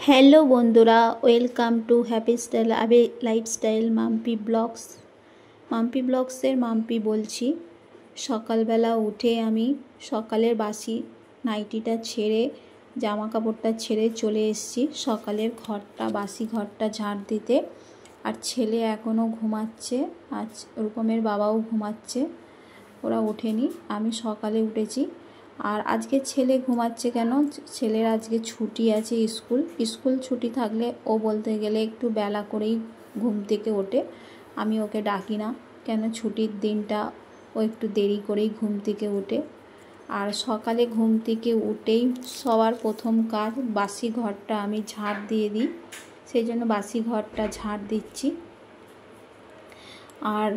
Hello বন্ধুরা, welcome to happy style আবে lifestyle Mampi ব্লগসের Mampi বলছি। সকালবেলা উঠে আমি সকালের বাসি নাইটিটা ছেড়ে জামা কাপড়টা ছেড়ে চলে এসেছি সকালের বাসি ঘরটা ঝাড় দিতে। আর ছেলে এখনও ঘুমাচ্ছে, আজ রূপমের বাবাও ঘুমাচ্ছে, ওরা ওঠেনি, আমি সকালে উঠেছি। আর আজকে ছেলে ঘুমাচ্ছে কেন? ছেলের আজকে ছুটি আছে, স্কুল ছুটি থাকলে ও বলতে গেলে একটু বেলা করেই ঘুম থেকে ওঠে। আমি ওকে ডাকি না, কেন ছুটির দিনটা ও একটু দেরি করেই ঘুম থেকে ওঠে। আর সকালে ঘুম থেকে উঠেই সবার প্রথম কাজ বাসি ঘরটা আমি ঝাড় দিয়ে দিই, সেই জন্য বাসি ঘরটা ঝাড় দিচ্ছি। আর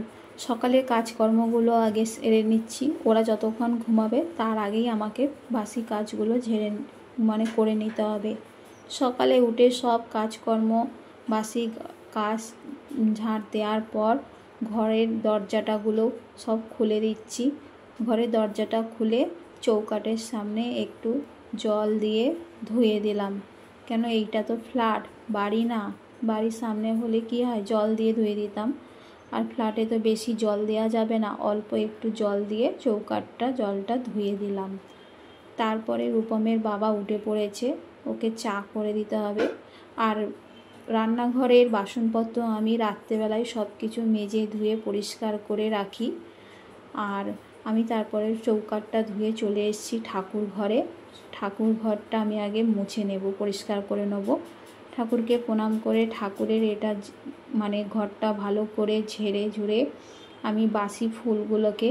সকালের কাজকর্মগুলো আগে সেরে নিচ্ছি, ওরা যতক্ষণ ঘুমাবে তার আগেই আমাকে বাসি কাজগুলো করে নিতে হবে। সকালে উঠে সব কাজকর্ম বাসি কাজ ঝাড় দেওয়ার পর ঘরের দরজাটাগুলো সব খুলে দিচ্ছি। ঘরের দরজাটা খুলে চৌকাঠের সামনে একটু জল দিয়ে ধুয়ে দিলাম, কেন এইটা তো ফ্ল্যাট, বাড়ি না। বাড়ির সামনে হলে কি হয়, জল দিয়ে ধুয়ে দিতাম। আর ফ্ল্যাটে তো বেশি জল দেওয়া যাবে না, অল্প একটু জল দিয়ে চৌকাঠটা জলটা ধুয়ে দিলাম। তারপরে রূপমের বাবা উঠে পড়েছে, ওকে চা করে দিতে হবে। আর রান্নাঘরের বাসনপত্র আমি রাত্রেবেলায় সব কিছু মেজে ধুয়ে পরিষ্কার করে রাখি। আর আমি তারপরে চৌকাঠটা ধুয়ে চলে এসেছি ঠাকুর ঘরটা আমি আগে মুছে নেব, পরিষ্কার করে নেব। ঠাকুরকে প্রণাম করে ঠাকুরের ঘরটা ভালো করে ঝেড়ে ঝুড়ে আমি বাসি ফুলগুলোকে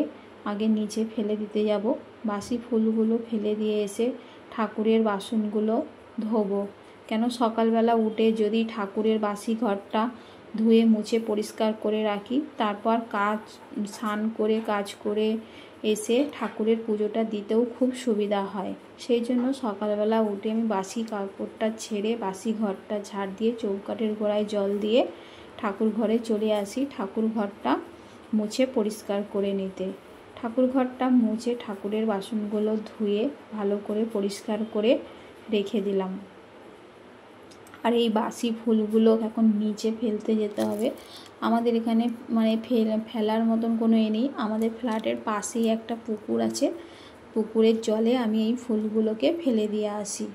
আগে নিচে ফেলে দিতে যাব। বাসি ফুলগুলো ফেলে দিয়ে এসে ঠাকুরের বাসনগুলো ধোবো, কেন সকালবেলা উঠে যদি ঠাকুরের বাসি ঘরটা ধুয়ে মুছে পরিষ্কার করে রাখি, তারপর স্নান করে কাজ করে এসে ঠাকুরের পুজোটা দিতেও খুব সুবিধা হয়। সেই জন্য সকালবেলা উঠে আমি বাসি কাপড়টা ছেড়ে বাসি ঘরটা ঝাড় দিয়ে চৌকাঠের গোড়ায় জল দিয়ে ঠাকুর ঘরে চলে আসি ঠাকুর ঘরটা মুছে পরিষ্কার করে নিতে। ঠাকুর ঘরটা মুছে ঠাকুরের বাসনগুলো ধুয়ে ভালো করে পরিষ্কার করে রেখে দিলাম। আর এই বাসি ফুলগুলো এখন নিচে ফেলতে যেতে হবে। আমাদের এখানে ফেলার মতন কোনো নেই, আমাদের ফ্ল্যাটের পাশেই একটা পুকুর আছে, পুকুরের জলে আমি এই ফুলগুলোকে ফেলে দিয়ে আসি।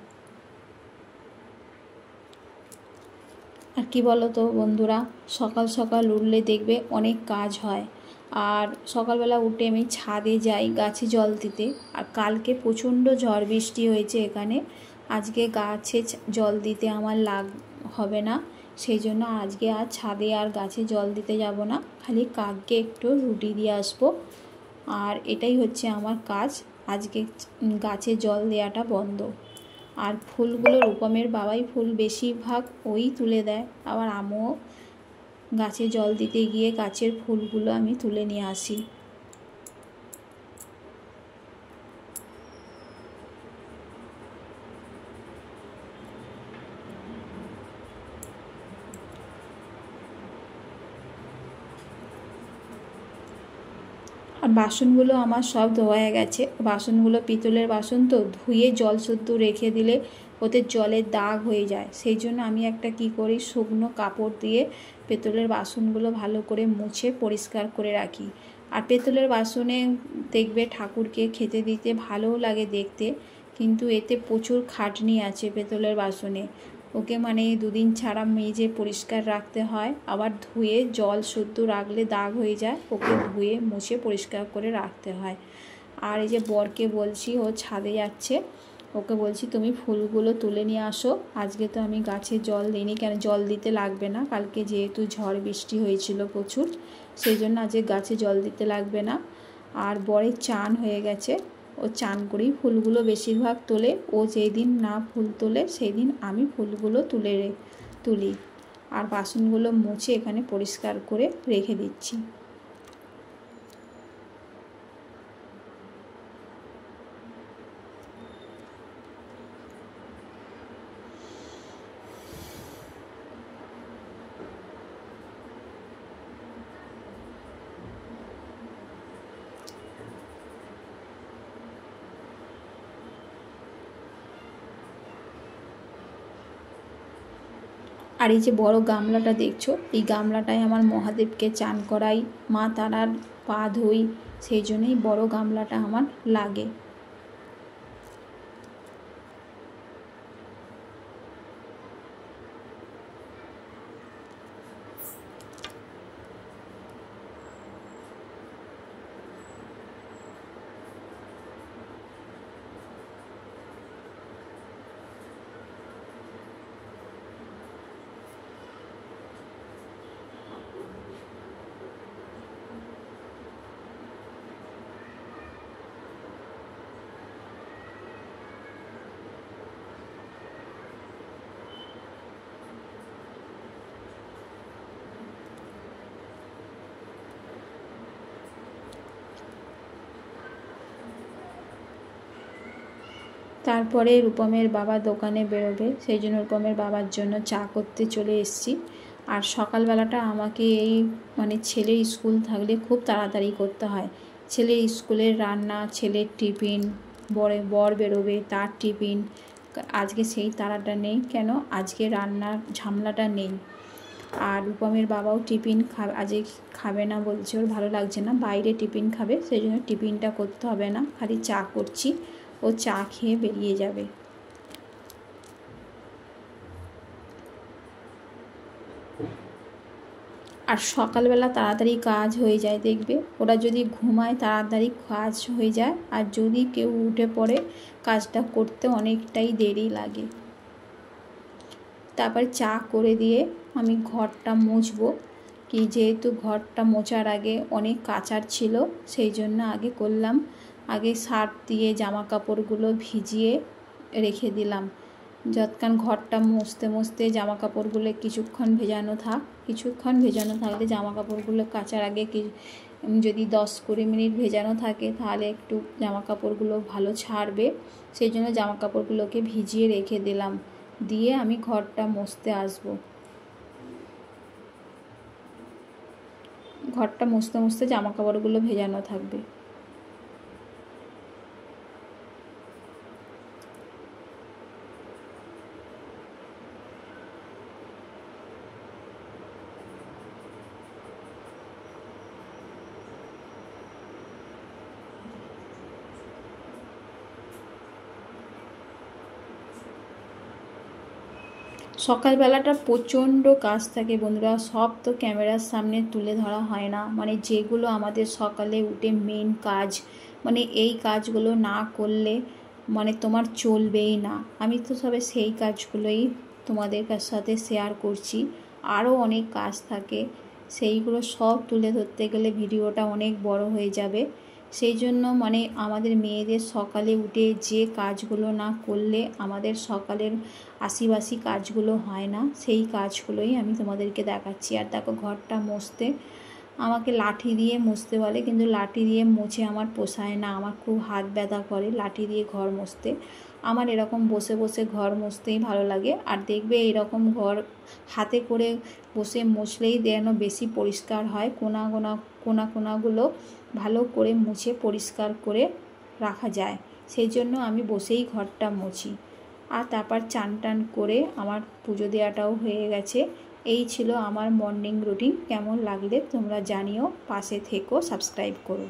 আর কি বলো তো বন্ধুরা, সকাল সকাল উঠলে দেখবে অনেক কাজ হয়। আর সকালবেলা উঠে আমি ছাদে যাই গাছে জল দিতে। আর কালকে প্রচণ্ড ঝড় বৃষ্টি হয়েছে এখানে, আজকে গাছে জল দিতে আমার হবে না, সেই জন্য আজকে আর ছাদে আর গাছে জল দিতে যাব না, খালি কাককে একটু রুটি দিয়ে আসবো। আর এটাই হচ্ছে আমার কাজ, আজকে গাছে জল দেওয়াটা বন্ধ। আর ফুলগুলো রূপমের বাবাই ফুল বেশিরভাগ ওই তুলে দেয়, আবার আমিও গাছে জল দিতে গিয়ে গাছের ফুলগুলো আমি তুলে নিয়ে আসি। আর বাসনগুলো আমার সব ধোয়া গেছে, বাসনগুলো পিতলের বাসন তো, ধুয়ে জল শুদ্ধ রেখে দিলে ওতে জলের দাগ হয়ে যায়, সেই জন্য আমি একটা কি করি, শুকনো কাপড় দিয়ে পেতলের বাসনগুলো ভালো করে মুছে পরিষ্কার করে রাখি। আর পেতলের বাসনে দেখবে ঠাকুরকে খেতে দিতে ভালোও লাগে দেখতে, কিন্তু এতে প্রচুর খাটনি আছে পেতলের বাসনে, ওকে দুদিন ছাড়া মেজে পরিষ্কার রাখতে হয়, আবার ধুয়ে জল শুদ্ধ রাখলে দাগ হয়ে যায়, ওকে ধুয়ে মুছে পরিষ্কার করে রাখতে হয়। আর এই যে বরকে বলছি, ও ছাদে যাচ্ছে, ওকে বলছি তুমি ফুলগুলো তুলে নিয়ে আসো, আজকে তো আমি গাছে জল দিইনি, কেন জল দিতে লাগবে না, কালকে যেহেতু ঝড় বৃষ্টি হয়েছিল প্রচুর, সেই জন্য আজকে গাছে জল দিতে লাগবে না। আর বরের চান হয়ে গেছে, ও চান করেই ফুলগুলো বেশিরভাগ তোলে, ও যেই দিন না ফুল তোলে সেই দিন আমি ফুলগুলো তুলি। আর বাসনগুলো মুছে এখানে পরিষ্কার করে রেখে দিচ্ছি। আর এই যে বড় গামলাটা দেখছো, এই গামলাটায় আমার মহাদেবকে চান করাই, মা তারার পা ধুই, সেই জন্যই বড় গামলাটা আমার লাগে। তারপরে রূপমের বাবা দোকানে বেরোবে, সেই জন্য রূপমের বাবার জন্য চা করতে চলে এসেছি। আর সকালবেলাটা আমাকে এই ছেলের স্কুল থাকলে খুব তাড়াতাড়ি করতে হয়। ছেলের স্কুলের রান্না, ছেলের টিফিন, বর বেরোবে তার টিফিন, আজকে সেই তাড়াটা নেই, কেন আজকে রান্নার ঝামেলাটা নেই। আর রূপমের বাবাও টিফিন আজকে খাবে না, বলছে ওর ভালো লাগছে না, বাইরে টিফিন খাবে, সেই জন্য টিফিনটা করতে হবে না, খালি চা করছি, ও চা খেয়ে বেরিয়ে যাবে। আর সকালবেলা তাড়াতাড়ি কাজ হয়ে যায়, দেখবে ওরা যদি ঘুমায় তাড়াতাড়ি কাজ হয়ে যায়, আর যদি কেউ উঠে পড়ে কাজটা করতে অনেকটাই দেরি লাগে। তারপর চা করে দিয়ে আমি ঘরটা মুছবো, কি যেহেতু ঘরটা মোছার আগে অনেক কাচার ছিল, সেই জন্য আগে করলাম, আগে সার্ফ দিয়ে জামা কাপড়গুলো ভিজিয়ে রেখে দিলাম। যতক্ষণ ঘরটা মুছতে জামা কাপড়গুলো কিছুক্ষণ ভেজানো থাকলে জামা কাপড়গুলো কাচার আগে যদি 10-20 মিনিট ভেজানো থাকে তাহলে একটু জামা কাপড়গুলো ভালো ছাড়বে, সেই জন্য জামা কাপড়গুলোকে ভিজিয়ে রেখে দিলাম, দিয়ে আমি ঘরটা মুছতে আসবো। ঘরটা মুছতে জামা কাপড়গুলো ভেজানো থাকবে। সকালবেলাটা প্রচণ্ড কাজ থাকে বন্ধুরা, সব তো ক্যামেরার সামনে তুলে ধরা হয় না, যেগুলো আমাদের সকালে উঠে মেন কাজ, এই কাজগুলো না করলে তোমার চলবেই না। আমি তো সবে সেই কাজগুলোই তোমাদের সাথে শেয়ার করছি, আরও অনেক কাজ থাকে, সেইগুলো সব তুলে ধরতে গেলে ভিডিওটা অনেক বড় হয়ে যাবে। সেই জন্য আমাদের মেয়েদের সকালে উঠে যে কাজগুলো না করলে আমাদের সকালের আশিবাসি কাজগুলো হয় না, সেই কাজগুলোই আমি তোমাদেরকে দেখাচ্ছি। আর দেখো ঘরটা মুছতে আমাকে লাঠি দিয়ে মুছতে বলে, কিন্তু লাঠি দিয়ে মুছে আমার পোষায় না, আমার খুব হাত ব্যথা করে লাঠি দিয়ে ঘর মুছতে। আমার এরকম বসে বসে ঘর মুছতেই ভালো লাগে। আর দেখবে এরকম ঘর হাতে করে বসে মুছলেই যেন বেশি পরিষ্কার হয়, কোনাগুলো ভালো করে মুছে পরিষ্কার করে রাখা যায়, সেই জন্য আমি বসেই ঘরটা মুছি। আর তারপর চান টান করে আমার পুজো দেওয়াটাও হয়ে গেছে। এই ছিল আমার মর্নিং রুটিন। কেমন লাগলে তোমরা জানিও, পাশে থেকো, সাবস্ক্রাইব করো।